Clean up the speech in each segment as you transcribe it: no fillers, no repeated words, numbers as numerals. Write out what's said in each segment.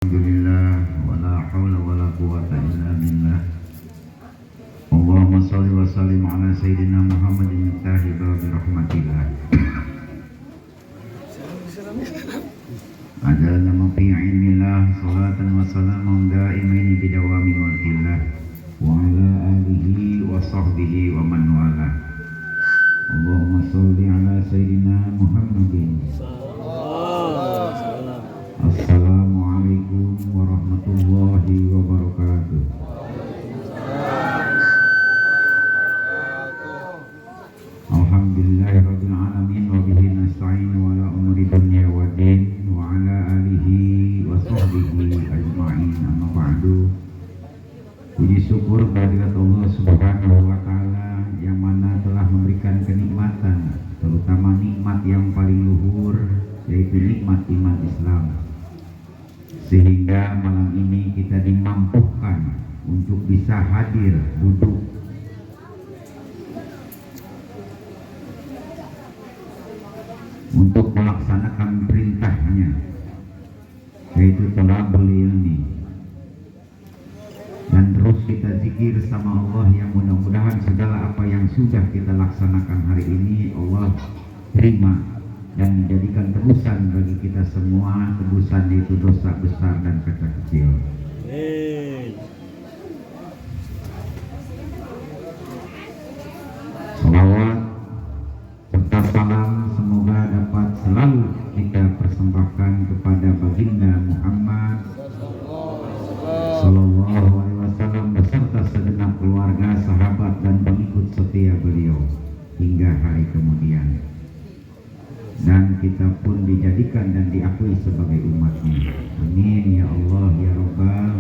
Alhamdulillah wala haula wala quwata illa billah. Allahumma shalli wa sallim ala sayyidina Muhammadin miftahi babi rahmatillah. Adana mafi ilmillah salatan wa salamun daimaini bidawami mulkillah wa ala alihi wa sahbihi wa man wala. Allahumma shalli ala sayyidina Muhammadin. Assalamualaikum warahmatullahi wabarakatuh. Alhamdulillahirabbil alamin wa bihi nasta'in wa ala umuri dunya waddin wa ala alihi wa sahbihi ajma'in, amma ba'du. Puji syukur kehadirat Allah Subhanahu wa taala yang mana telah memberikan kenikmatan, terutama nikmat yang paling luhur, yaitu nikmat iman Islam. Sehingga malam ini kita dimampukan untuk bisa hadir, duduk untuk melaksanakan perintahnya, yaitu thalabul ilmi, dan terus kita zikir sama Allah yang mudah-mudahan segala apa yang sudah kita laksanakan hari ini Allah terima dan menjadikan tebusan bagi kita semua. Tebusan itu dosa besar dan dosa kecil. Salawat serta salam semoga dapat selalu kita persembahkan kepada baginda Muhammad Sallallahu Alaihi Wasallam beserta segenap keluarga, sahabat dan pengikut setia beliau hingga hari kemudian. Dan kita pun dijadikan dan diakui sebagai umatnya. Amin ya Allah ya Rabbal.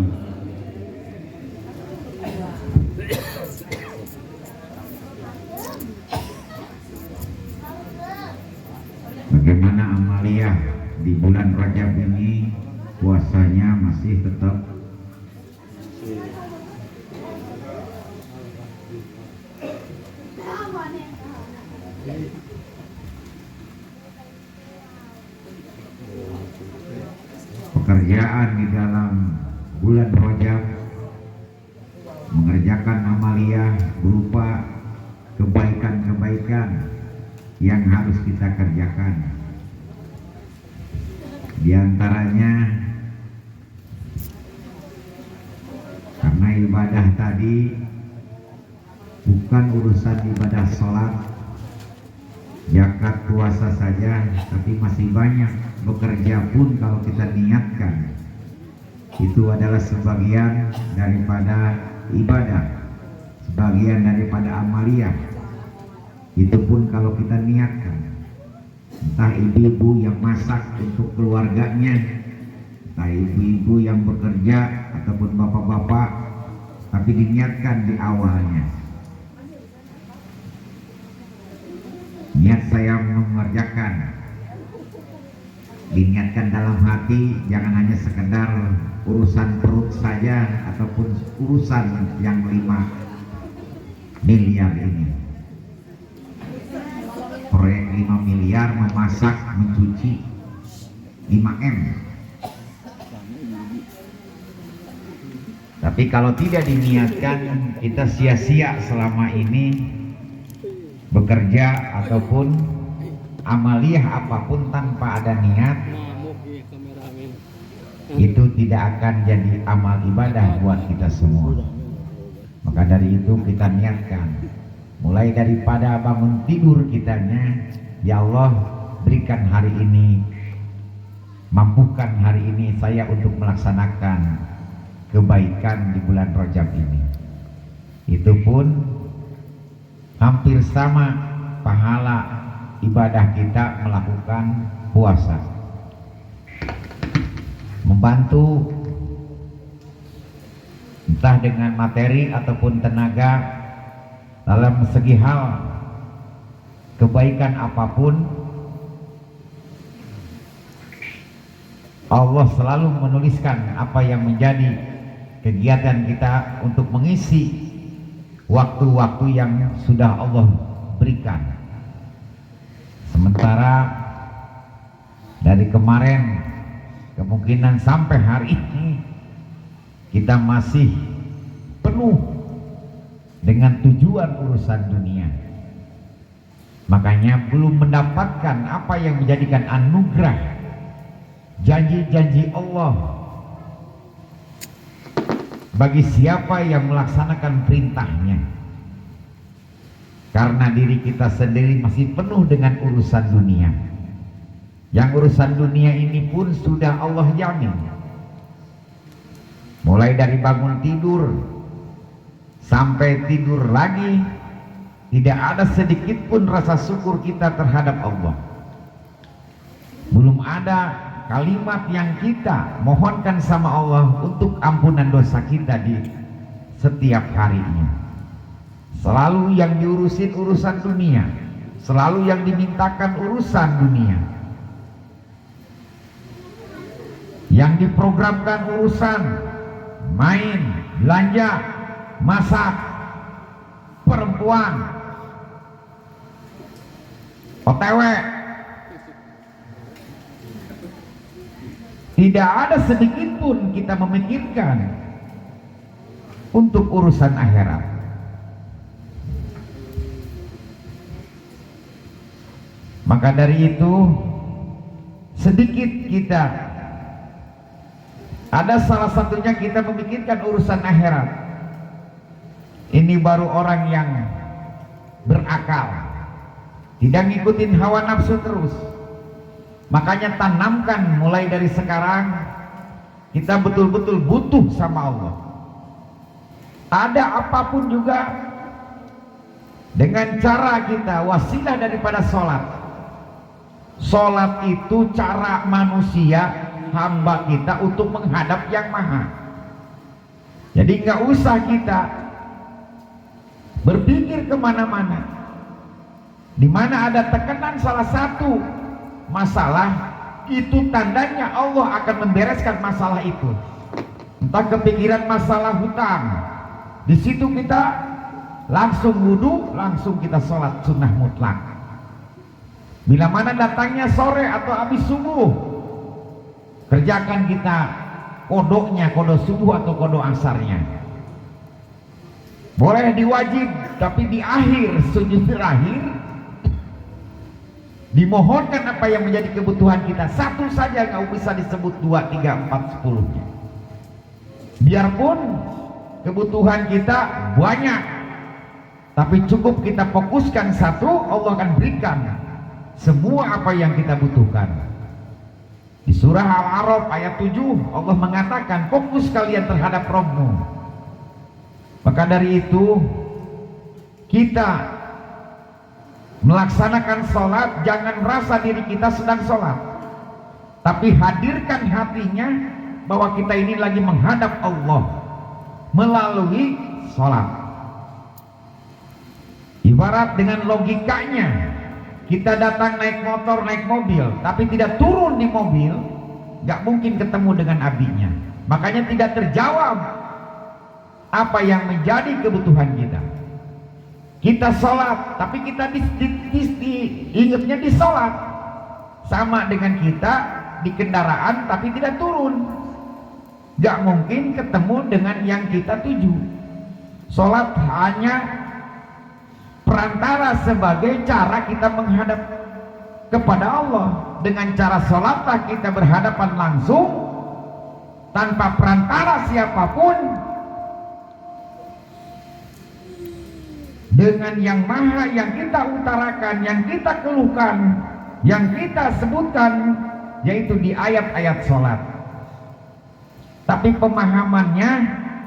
Bagaimana amaliyah di bulan Rajab ini? Puasanya masih tetap pekerjaan di dalam bulan Rajab, mengerjakan amaliyah berupa kebaikan-kebaikan yang harus kita kerjakan. Di antaranya karena ibadah tadi bukan urusan ibadah sholat, zakat, puasa saja, tapi masih banyak. Bekerja pun kalau kita niatkan itu adalah sebagian daripada ibadah, sebagian daripada amaliyah. Itu pun kalau kita niatkan, entah ibu-ibu yang masak untuk keluarganya, entah ibu-ibu yang bekerja ataupun bapak-bapak, tapi diniatkan di awalnya. Niat saya mengerjakan, diniatkan dalam hati, jangan hanya sekedar urusan perut saja ataupun urusan yang 5 miliar ini. Proyek 5 miliar memasak, mencuci 5M. Tapi kalau tidak diniatkan, kita sia-sia selama ini bekerja ataupun amaliyah apapun tanpa ada niat, itu tidak akan jadi amal ibadah buat kita semua. Maka dari itu kita niatkan, mulai daripada bangun tidur kitanya, ya Allah berikan hari ini, mampukan hari ini saya untuk melaksanakan kebaikan di bulan Rajab ini. Itu pun hampir sama pahala ibadah kita melakukan puasa, membantu entah dengan materi ataupun tenaga dalam segi hal kebaikan apapun. Allah selalu menuliskan apa yang menjadi kegiatan kita untuk mengisi waktu-waktu yang sudah Allah berikan. Sementara dari kemarin kemungkinan sampai hari ini kita masih penuh dengan tujuan urusan dunia. Makanya belum mendapatkan apa yang menjadikan anugerah janji-janji Allah bagi siapa yang melaksanakan perintahnya. Karena diri kita sendiri masih penuh dengan urusan dunia. Yang urusan dunia ini pun sudah Allah jamin. Mulai dari bangun tidur sampai tidur lagi, tidak ada sedikit pun rasa syukur kita terhadap Allah. Belum ada kalimat yang kita mohonkan sama Allah untuk ampunan dosa kita di setiap harinya. Selalu yang diurusin urusan dunia, selalu yang dimintakan urusan dunia, yang diprogramkan urusan main, belanja, masak, perempuan, OTW. Tidak ada sedikit pun kita memikirkan untuk urusan akhirat. Maka dari itu sedikit kita, ada salah satunya kita memikirkan urusan akhirat. Ini baru orang yang berakal, tidak ngikutin hawa nafsu terus. Makanya tanamkan mulai dari sekarang, kita betul-betul butuh sama Allah. Ada apapun juga, dengan cara kita, wasilah daripada sholat. Sholat itu cara manusia, hamba kita untuk menghadap yang maha. Jadi nggak usah kita berpikir kemana-mana. Di mana ada tekanan salah satu masalah, itu tandanya Allah akan membereskan masalah itu. Entah kepikiran masalah hutang, di situ kita langsung wudhu, langsung kita sholat sunnah mutlak. Bila mana datangnya sore atau habis subuh, kerjakan kita kodoknya, kodok subuh atau kodok asarnya. Boleh diwajib, tapi di akhir sujud terakhir dimohonkan apa yang menjadi kebutuhan kita. Satu saja, nggak bisa disebut 2, 3, 4, 10-nya. Biarpun kebutuhan kita banyak, tapi cukup kita fokuskan satu, Allah akan berikan semua apa yang kita butuhkan. Di surah Al-A'raf ayat 7 Allah mengatakan, fokus kalian terhadap Rabbmu. Maka dari itu kita melaksanakan sholat, jangan merasa diri kita sedang sholat, tapi hadirkan hatinya bahwa kita ini lagi menghadap Allah melalui sholat. Ibarat dengan logikanya, kita datang naik motor, naik mobil, tapi tidak turun di mobil, nggak mungkin ketemu dengan abinya. Makanya tidak terjawab apa yang menjadi kebutuhan kita. Kita sholat, tapi kita ingatnya di sholat. Sama dengan kita di kendaraan, tapi tidak turun. Nggak mungkin ketemu dengan yang kita tuju. Sholat hanya perantara sebagai cara kita menghadap kepada Allah. Dengan cara sholatlah kita berhadapan langsung tanpa perantara siapapun dengan yang maha, yang kita utarakan, yang kita keluhkan, yang kita sebutkan, yaitu di ayat-ayat sholat. Tapi pemahamannya,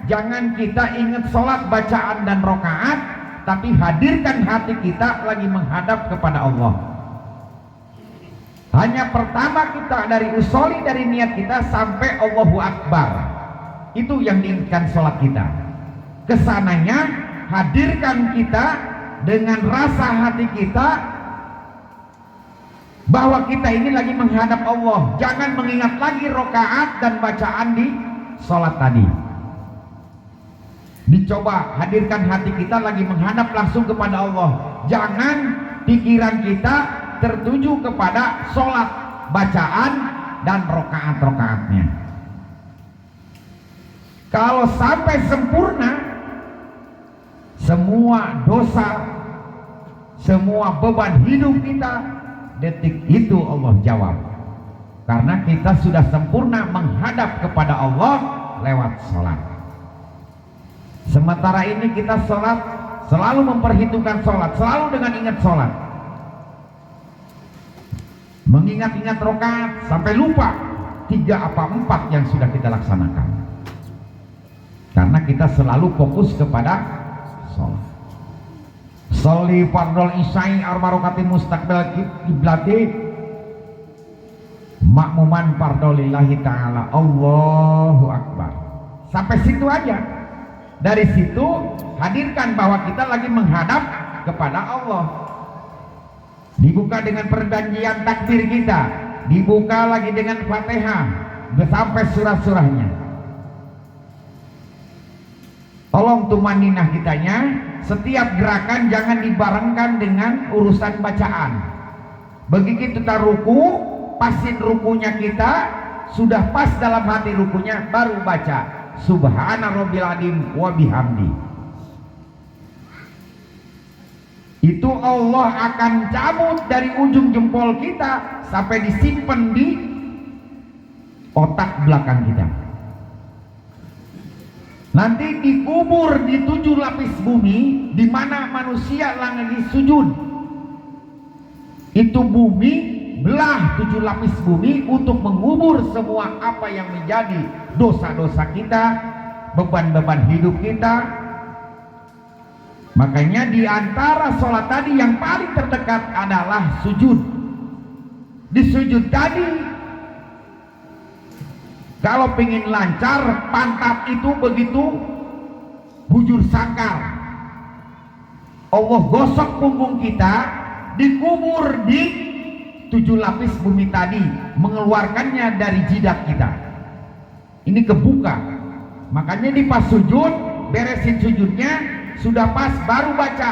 jangan kita ingat sholat bacaan dan rokaat, tapi hadirkan hati kita lagi menghadap kepada Allah. Hanya pertama kita dari usoli, dari niat kita sampai Allahu Akbar, itu yang diingatkan sholat kita. Kesananya hadirkan kita dengan rasa hati kita bahwa kita ini lagi menghadap Allah. Jangan mengingat lagi rokaat dan bacaan di sholat tadi. Dicoba hadirkan hati kita lagi menghadap langsung kepada Allah. Jangan pikiran kita tertuju kepada sholat bacaan dan rokaat-rokaatnya. Kalau sampai sempurna, semua dosa, semua beban hidup kita, detik itu Allah jawab. Karena kita sudah sempurna menghadap kepada Allah lewat sholat. Sementara ini kita sholat, selalu memperhitungkan sholat, selalu dengan ingat sholat, mengingat-ingat rokaat sampai lupa 3 apa 4 yang sudah kita laksanakan. Karena kita selalu fokus kepada sholat. Sholli fardhol isya'i arba rakatin mustaqbil kiblati makmuman fardholillahi ta'ala. Allahu Akbar. Sampai situ aja. Dari situ hadirkan bahwa kita lagi menghadap kepada Allah. Dibuka dengan perjanjian takbir kita, dibuka lagi dengan Fatihah sampai surah-surahnya. Tolong tumaninah kitanya, setiap gerakan jangan dibarengkan dengan urusan bacaan. Begitu kita ruku, pasin rukunya kita, sudah pas dalam hati rukunya, baru baca Subhana rabbil azim wa bihamdi. Itu Allah akan cabut dari ujung jempol kita sampai disimpan di otak belakang kita. Nanti dikubur di 7 lapis bumi, di mana manusia lagi sujud. Itu bumi belah 7 lapis bumi untuk mengubur semua apa yang menjadi dosa-dosa kita, beban-beban hidup kita. Makanya di antara sholat tadi yang paling terdekat adalah sujud. Di sujud tadi, kalau pengen lancar, pantat itu begitu bujur sangkal. Allah gosok punggung kita, dikubur di 7 lapis bumi tadi, mengeluarkannya dari jidat kita. Ini kebuka. Makanya di pas sujud, beresin sujudnya, sudah pas baru baca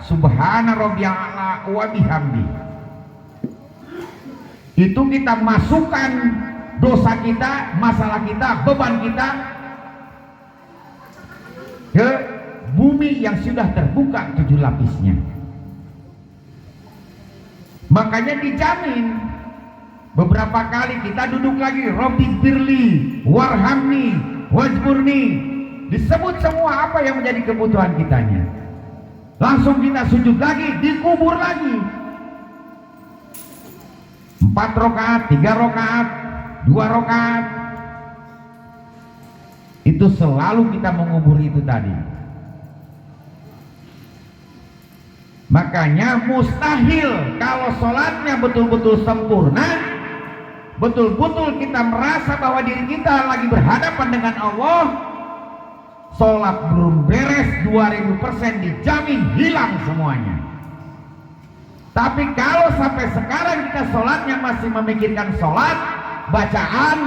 Subhana rabbiyal a'la wa bihamdi. Itu kita masukkan dosa kita, masalah kita, beban kita ke bumi yang sudah terbuka 7 lapisnya. Makanya dijamin. Beberapa kali kita duduk lagi, Rabbi firli warhamni wajburni, disebut semua apa yang menjadi kebutuhan kitanya. Langsung kita sujud lagi, dikubur lagi. 4 rakaat, 3 rakaat, 2 rakaat. Itu selalu kita mengubur itu tadi. Makanya mustahil kalau sholatnya betul-betul sempurna, betul-betul kita merasa bahwa diri kita lagi berhadapan dengan Allah, sholat belum beres 2000% dijamin hilang semuanya. Tapi kalau sampai sekarang kita sholatnya masih memikirkan sholat, bacaan,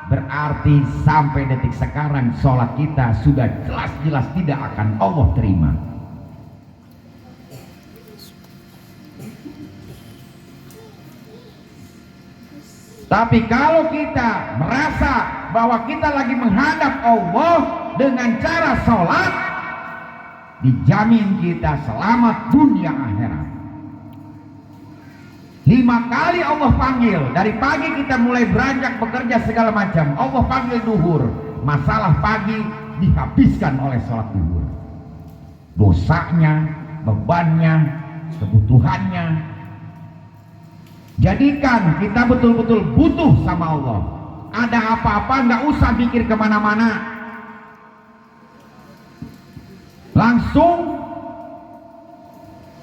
berarti sampai detik sekarang sholat kita sudah jelas-jelas tidak akan Allah terima. Tapi kalau kita merasa bahwa kita lagi menghadap Allah dengan cara sholat, dijamin kita selamat dunia akhirat. 5 kali Allah panggil, dari pagi kita mulai beranjak bekerja segala macam, Allah panggil duhur. Masalah pagi dihabiskan oleh sholat duhur. Dosanya, bebannya, kebutuhannya. Jadikan kita betul-betul butuh sama Allah. Ada apa-apa nggak usah pikir kemana-mana, langsung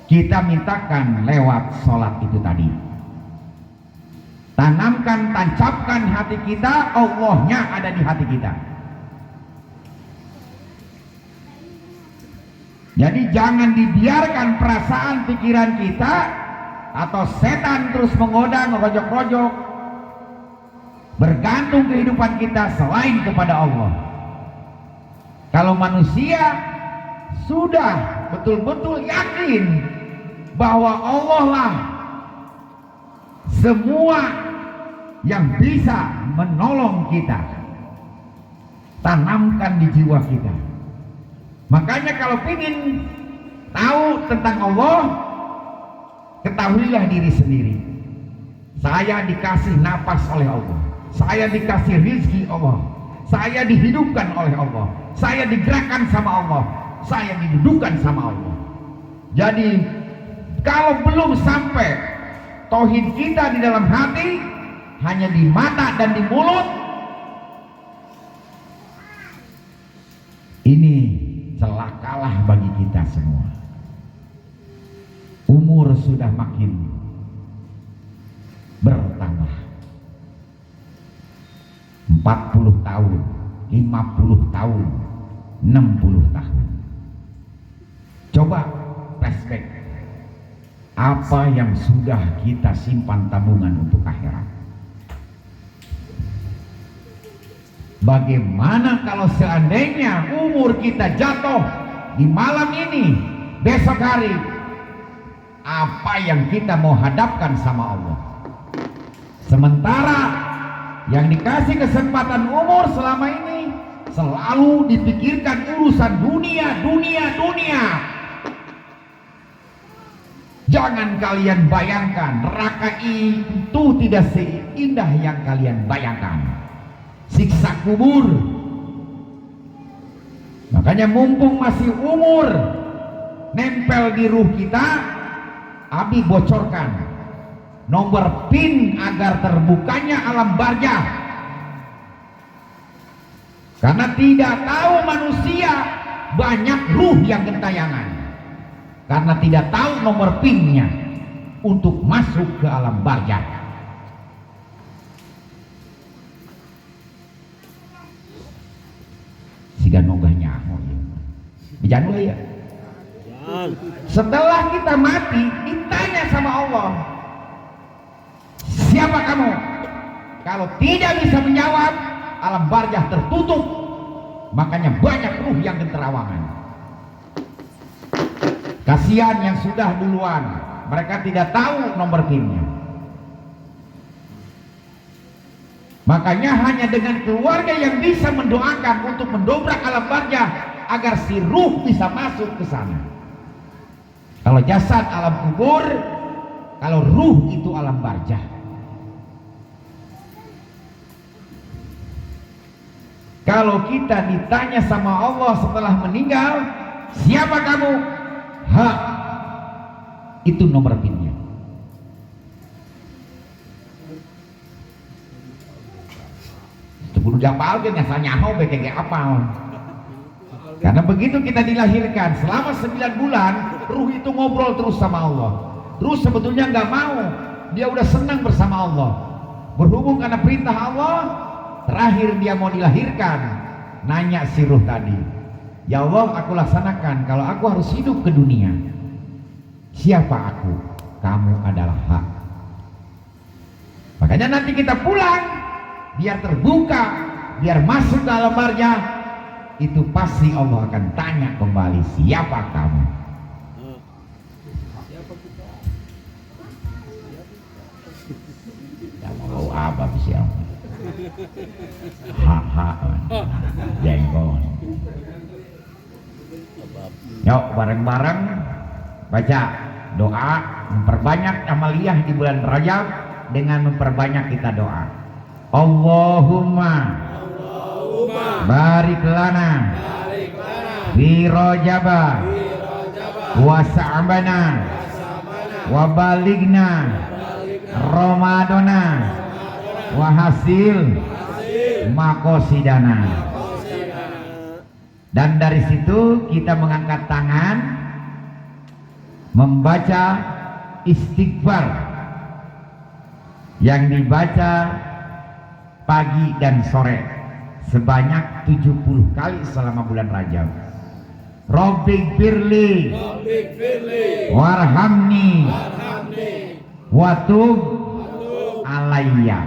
kita mintakan lewat sholat itu tadi. Tanamkan, tancapkan hati kita, Allahnya ada di hati kita. Jadi jangan dibiarkan perasaan pikiran kita atau setan terus menggoda, ngerojok-rojok, bergantung kehidupan kita selain kepada Allah. Kalau manusia sudah betul-betul yakin bahwa Allah lah semua yang bisa menolong kita, tanamkan di jiwa kita. Makanya kalau ingin tahu tentang Allah, ketahuilah diri sendiri. Saya dikasih napas oleh Allah, saya dikasih rizki Allah, saya dihidupkan oleh Allah, saya digerakkan sama Allah, saya didudukkan sama Allah. Jadi kalau belum sampai tauhid kita di dalam hati, hanya di mata dan di mulut, ini celakalah bagi kita semua. Umur sudah makin bertambah, 40 tahun, 50 tahun, 60 tahun. Coba flashback, apa yang sudah kita simpan tabungan untuk akhirat? Bagaimana kalau seandainya umur kita jatuh di malam ini, besok hari, apa yang kita mau hadapkan sama Allah? Sementara yang dikasih kesempatan umur selama ini selalu dipikirkan urusan dunia, dunia, dunia. Jangan kalian bayangkan, neraka itu tidak seindah yang kalian bayangkan. Siksa kubur. Makanya mumpung masih umur nempel di ruh kita, Abi bocorkan nomor PIN agar terbukanya alam barzah. Karena tidak tahu manusia banyak ruh yang gentayangan, karena tidak tahu nomor PIN-nya untuk masuk ke alam barzah. Siga nogahnya bicara ya. Setelah kita mati ditanya sama Allah, siapa kamu? Kalau tidak bisa menjawab, alam barzah tertutup. Makanya banyak ruh yang genterawangan. Kasihan yang sudah duluan, mereka tidak tahu nomor PIN-nya. Makanya hanya dengan keluarga yang bisa mendoakan untuk mendobrak alam barzah agar si ruh bisa masuk ke sana. Kalau jasad alam kubur, kalau ruh itu alam barzah. Kalau kita ditanya sama Allah setelah meninggal, siapa kamu? Ha, itu nomor PIN-nya. Kudu dapalkeun ngasal nyaho BTG apal. Karena begitu kita dilahirkan, selama 9 bulan ruh itu ngobrol terus sama Allah. Terus sebetulnya nggak mau, dia udah senang bersama Allah. Berhubung karena perintah Allah, terakhir dia mau dilahirkan, nanya si ruh tadi, ya Allah, aku laksanakan. Kalau aku harus hidup ke dunia, siapa aku? Kamu adalah hak. Makanya nanti kita pulang, biar terbuka, biar masuk ke alam barzah, itu pasti Allah akan tanya kembali, siapa kamu? Tidak mau apa siapa? Ha jengkol. Yuk bareng-bareng baca doa, memperbanyak amaliyah di bulan Rajab dengan memperbanyak kita doa. Allahumma barik lana fi Rajaba wa sa'bana wa baligna Ramadana wa hasil makosidana. Dan dari situ kita mengangkat tangan, membaca istighfar yang dibaca pagi dan sore sebanyak 70 kali selama bulan Rajab. Rabbighfirli warhamni watub alayya.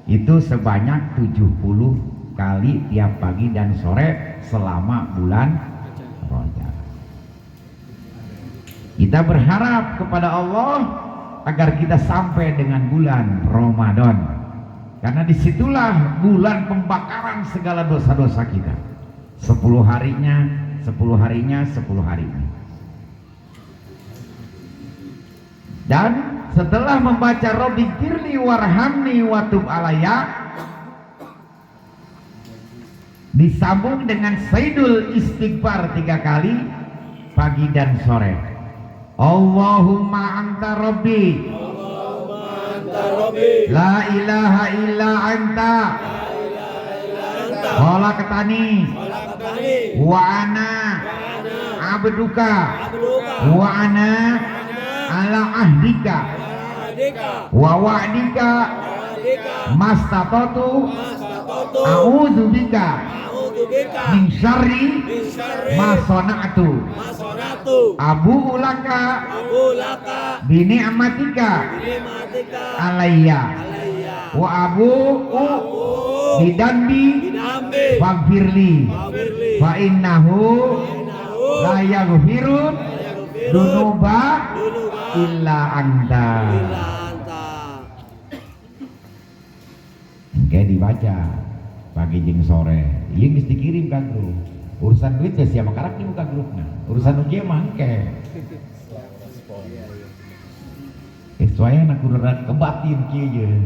Itu sebanyak 70 kali tiap pagi dan sore selama bulan Rajab. Kita berharap kepada Allah agar kita sampai dengan bulan Ramadan, karena disitulah bulan pembakaran segala dosa-dosa kita. 10 harinya 10 harinya 10 harinya. Dan setelah membaca Robbi Firli warhamni watub alayya, disambung dengan Sayyidul Istighfar 3 kali pagi dan sore. Allahumma anta Rabbi, la ilaha illa anta, khalaqtani wa ana abduka wa ana ala ahdika wa wa'dika mastatatu a'udzubika min syarri ma sana'tu abu ulaka bi ni'matika alayya wa abu bidambi faghfirli fa innahu la yaghfirun dunuba illa anta. Kayak dibaca pagi jeung sore, ieu geus dikirim ka grup. Urusan duit teh siapa karak di muka grupna. Urusan ujian mah engke. Soalnya nak kudu kebatin kieu ye.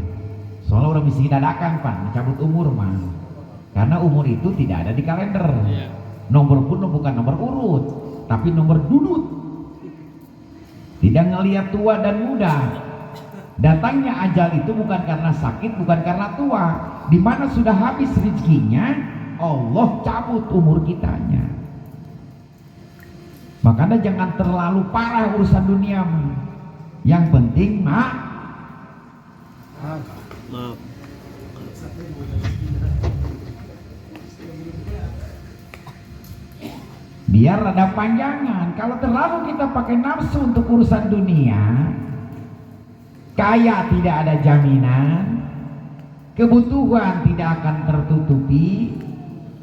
Soalnya orang bisa dadakan pan, dicabut umur mah. Karena umur itu tidak ada di kalender. Nomor pun bukan nomor urut, tapi nomor dudut. Tidak ngelihat tua dan muda. Datangnya ajal itu bukan karena sakit, bukan karena tua. Di mana sudah habis rezekinya, Allah cabut umur kitanya. Makanya jangan terlalu parah urusan dunia. Yang penting maaf. Biar ada panjangan. Kalau terlalu kita pakai nafsu untuk urusan dunia, kaya tidak ada jaminan, kebutuhan tidak akan tertutupi,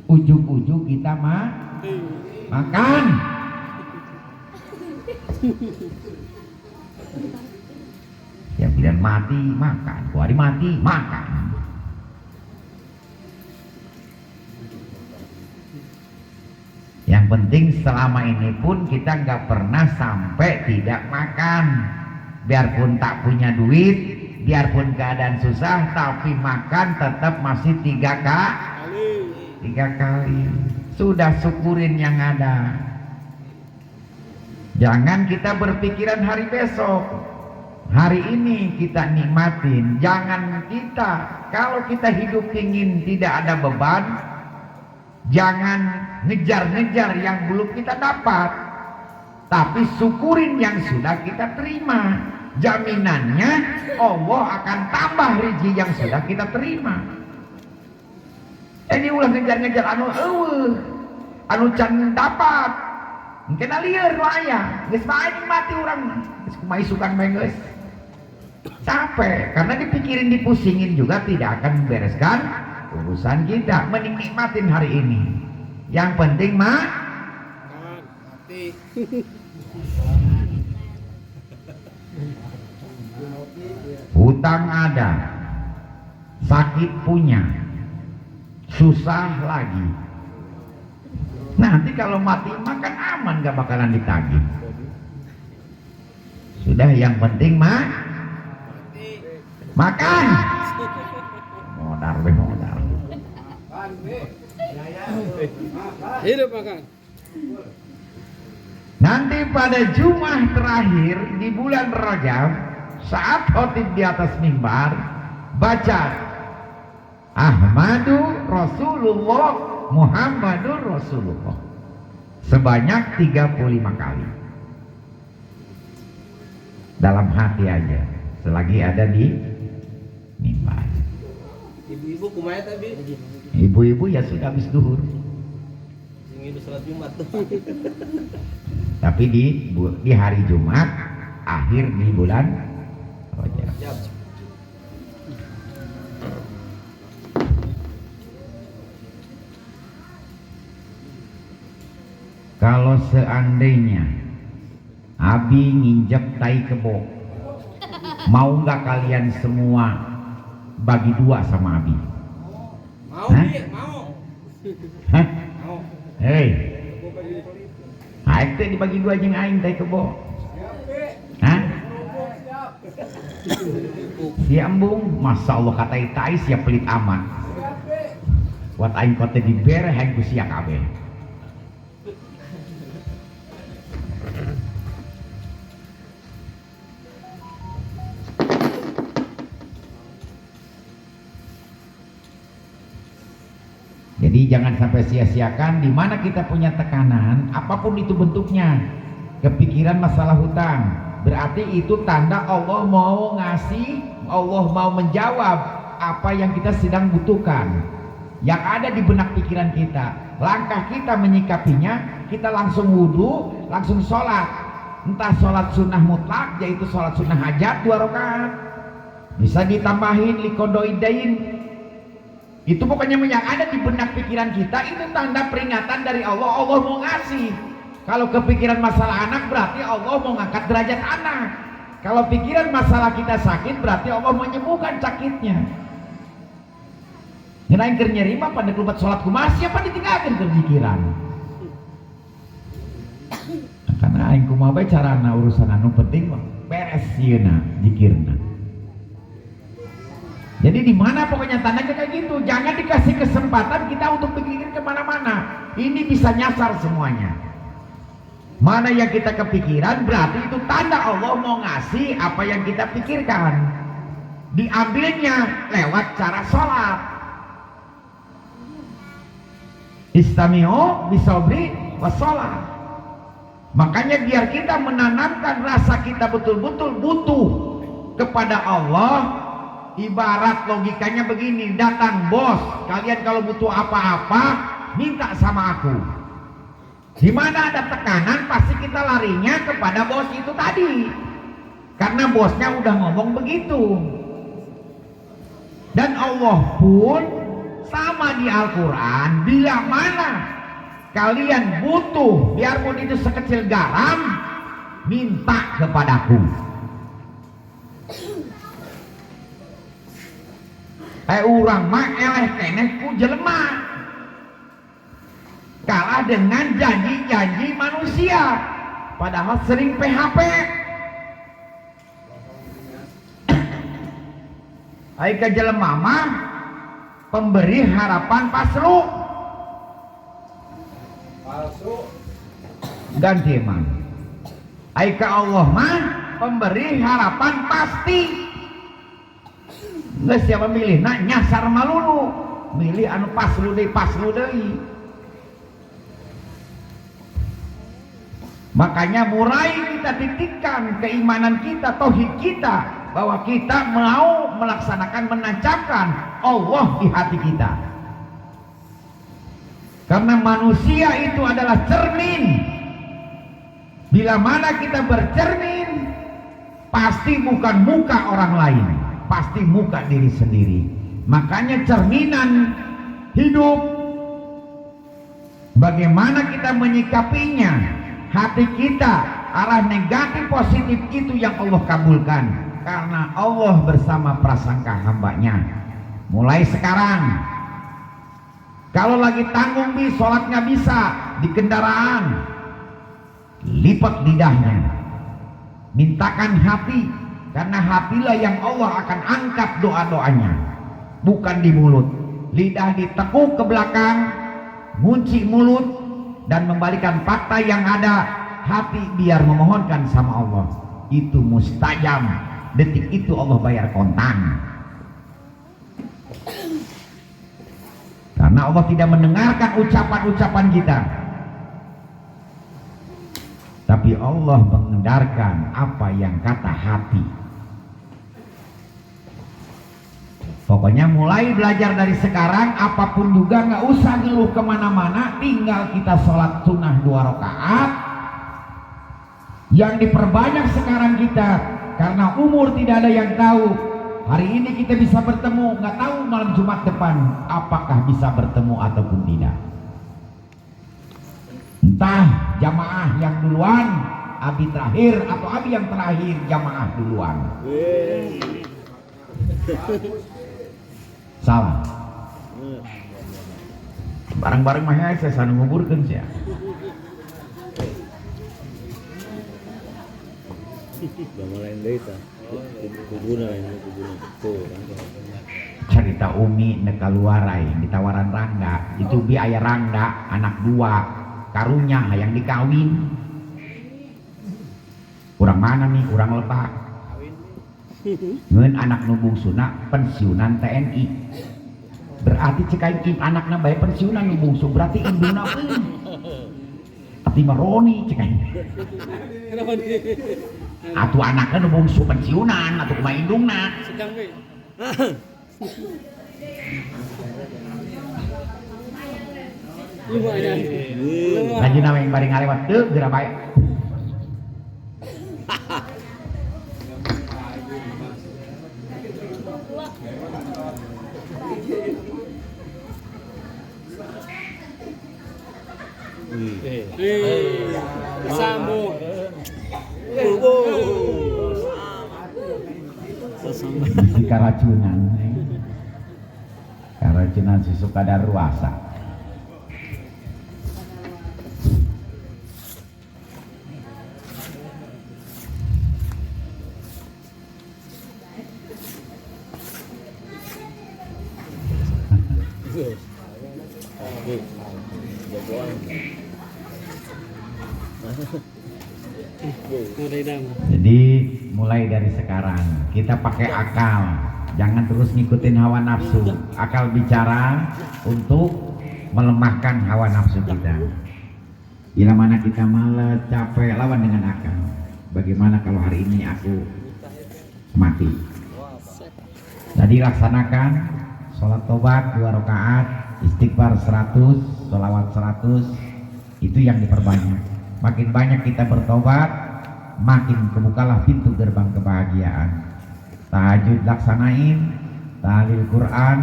ujung-ujung kita makan. Ya bilang mati makan, hari mati makan. Yang penting selama ini pun kita nggak pernah sampai tidak makan. Biarpun tak punya duit, biarpun keadaan susah, tapi makan tetap masih 3 kali. Sudah syukurin yang ada. Jangan kita berpikiran hari besok. Hari ini kita nikmatin. Jangan kita, kalau kita hidup ingin tidak ada beban, jangan ngejar-ngejar yang belum kita dapat, tapi syukurin yang sudah kita terima. Jaminannya Allah akan tambah rezeki yang sudah kita terima. Ini ulah ngejar-ngejar anu can dapat, mungkin liar waya, geus bae mati urang, geus kumaha isukan bae geus. Capek, karena dipikirin dipusingin juga tidak akan membereskan urusan kita. Mending nikmatin hari ini. Yang penting mati. Hutang ada, sakit punya, susah lagi. Nanti kalau mati makan aman, gak bakalan ditagih. Sudah, yang penting makan. Modal. Hidup makan. Nanti pada Jumat terakhir di bulan Rajab, saat khotib di atas mimbar baca Ahmadu Rasulullah Muhammadur Rasulullah sebanyak 35 kali dalam hati aja selagi ada di mimbar. Ibu-ibu kumaha tadi? Ibu-ibu ya sudah habis duhur. Sing salat Jumat. Tapi di hari Jumat akhir di bulan Rajab. Kalau seandainya Abi nginjek tai kebo, Mau nggak kalian semua bagi dua sama Abi? Mau Hah? Bi, mau. Hah? Mau. Hei, aing teh dibagi dua jeung aing teh kebo. Hah? Si embung, masya Allah kata itai siap pelit amat. Wat aing kote dibere aing ku sia kabeh. Jadi jangan sampai sia-siakan di mana kita punya tekanan, apapun itu bentuknya. Kepikiran masalah hutang, berarti itu tanda Allah mau ngasih, Allah mau menjawab apa yang kita sedang butuhkan. Yang ada di benak pikiran kita, langkah kita menyikapinya, kita langsung wudhu, langsung sholat. Entah sholat sunnah mutlak, yaitu sholat sunnah hajat 2 rakaat. Bisa ditambahin liqodaidain. Itu pokoknya yang ada di benak pikiran kita itu tanda peringatan dari Allah. Allah mau ngasih. Kalau kepikiran masalah anak berarti Allah mau ngangkat derajat anak. Kalau pikiran masalah kita sakit berarti Allah mau menyembuhkan sakitnya. Nyerahin keur nyeri mah pada kelubat sholat kumaha siapa ditinggalkan ke pikiran. Karena aing kumaha bae carana urusan anu penting mah beres sieuna zikirna. Jadi di mana pokoknya tandanya kayak gitu. Jangan dikasih kesempatan kita untuk berpikir kemana-mana. Ini bisa nyasar semuanya. Mana yang kita kepikiran berarti itu tanda Allah mau ngasih apa yang kita pikirkan. Diambilnya lewat cara sholat. Istami'u bisobri wassalat. Makanya biar kita menanamkan rasa kita betul-betul butuh kepada Allah. Ibarat logikanya begini, datang bos, kalian kalau butuh apa-apa minta sama aku. Di mana ada tekanan pasti kita larinya kepada bos itu tadi, karena bosnya udah ngomong begitu. Dan Allah pun sama di Al-Quran, bila mana kalian butuh, biarpun itu sekecil garam, minta kepadaku. Urang mah eleh keneh ku jelema, kalah dengan janji-janji manusia, padahal sering PHP. Aika jelema mah pemberi harapan palsu. Ganti emang. Aika Allah mah pemberi harapan pasti. Nggak siapa milih, nah nyasar malulu, milih anu paslu deui. Makanya mulai kita titikkan keimanan kita, tauhid kita, bahwa kita mau melaksanakan, menancapkan Allah di hati kita. Karena manusia itu adalah cermin. Bila mana kita bercermin, pasti bukan muka orang lain, pasti muka diri sendiri. Makanya cerminan hidup, bagaimana kita menyikapinya. Hati kita arah negatif positif itu yang Allah kabulkan, karena Allah bersama prasangka hambanya. Mulai sekarang, kalau lagi tanggung bis, sholat nggak bisa di kendaraan, lipat lidahnya, mintakan hati. Karena hatilah yang Allah akan angkat doa-doanya, bukan di mulut. Lidah ditekuk ke belakang, ngunci mulut, dan membalikan fakta yang ada. Hati biar memohonkan sama Allah. Itu mustajab. Detik itu Allah bayar kontan. Karena Allah tidak mendengarkan ucapan-ucapan kita, tapi Allah mendengarkan apa yang kata hati. Pokoknya mulai belajar dari sekarang, apapun juga nggak usah ngeluh kemana-mana, tinggal kita sholat sunnah 2 rakaat. Yang diperbanyak sekarang kita, karena umur tidak ada yang tahu. Hari ini kita bisa bertemu, nggak tahu malam Jumat depan apakah bisa bertemu ataupun tidak. Entah jamaah yang duluan abi terakhir atau abi yang terakhir jamaah duluan? Salah. Bareng-bareng mah saya sanu nguburkeun sia. Bama lain deui tah. Kubuna lain kubuna. Tuh kan. Cerita Umi nekaluarai ditawaran Rangga itu bi aya Rangga anak dua karunya hayang dikawin. Urang mana nih? Urang Lebak. Ngeun anak nu bungsuna pensiunan TNI. Berarti cek aing anakna bae pensiunan nu bungsu berarti induna pun. Tapi maroni cek aing. Atuh anakna nu bungsu pensiunan atuh kumaha indungna. Sedang we. Lajina yang bari ngalewat teu geura bae. Sambung. Di karacunan si Sukadaruasa. Jadi mulai dari sekarang kita pakai akal, jangan terus ngikutin hawa nafsu. Akal bicara untuk melemahkan hawa nafsu kita. Bila mana kita malas, capek, lawan dengan akal. Bagaimana kalau hari ini aku mati? Jadi laksanakan sholat tobat 2 rakaat, istighfar 100, sholawat 100, itu yang diperbanyak. Makin banyak kita bertobat, makin kebukalah pintu gerbang kebahagiaan. Tahajud laksanain, tahlil Quran,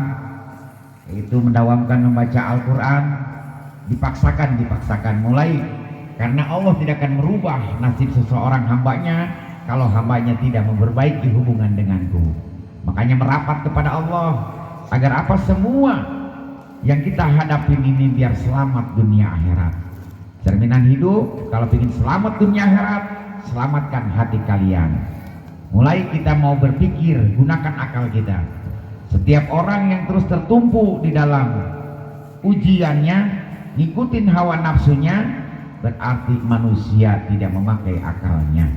itu mendawamkan membaca Al-Quran, dipaksakan mulai, karena Allah tidak akan merubah nasib seseorang hambanya kalau hambanya tidak memperbaiki hubungan denganku. Makanya merapat kepada Allah agar apa semua yang kita hadapi ini biar selamat dunia akhirat. Cerminan hidup, kalau ingin selamat dunia akhirat, selamatkan hati kalian. Mulai kita mau berpikir, gunakan akal kita. Setiap orang yang terus tertumpu di dalam ujiannya, ngikutin hawa nafsunya, berarti manusia tidak memakai akalnya.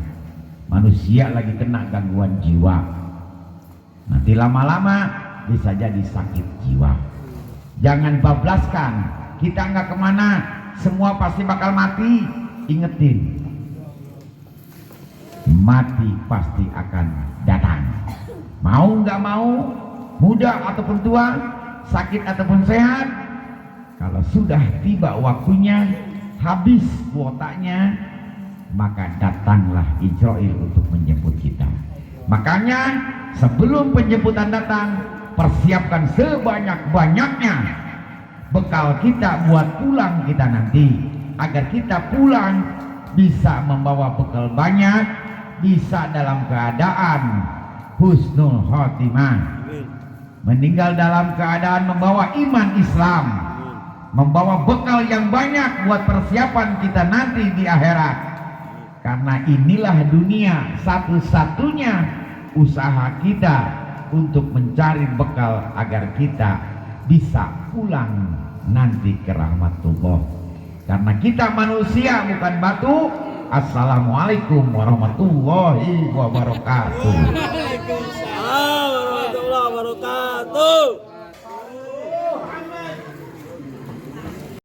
Manusia lagi kena gangguan jiwa. Nanti lama-lama bisa jadi sakit jiwa. Jangan bablaskan, kita nggak kemana, semua pasti bakal mati. Ingetin, mati pasti akan datang. Mau nggak mau, muda ataupun tua, sakit ataupun sehat, kalau sudah tiba waktunya, habis kuotanya, maka datanglah Israil untuk menjemput kita. Makanya sebelum penjemputan datang, persiapkan sebanyak-banyaknya bekal kita buat pulang kita nanti, agar kita pulang bisa membawa bekal banyak, bisa dalam keadaan husnul khotimah, meninggal dalam keadaan membawa iman Islam, membawa bekal yang banyak buat persiapan kita nanti di akhirat. Karena inilah dunia, satu-satunya usaha kita untuk mencari bekal agar kita bisa pulang nanti ke rahmatullah. Karena kita manusia bukan batu. Assalamualaikum warahmatullahi wabarakatuh. Waalaikumsalam warahmatullahi wabarakatuh.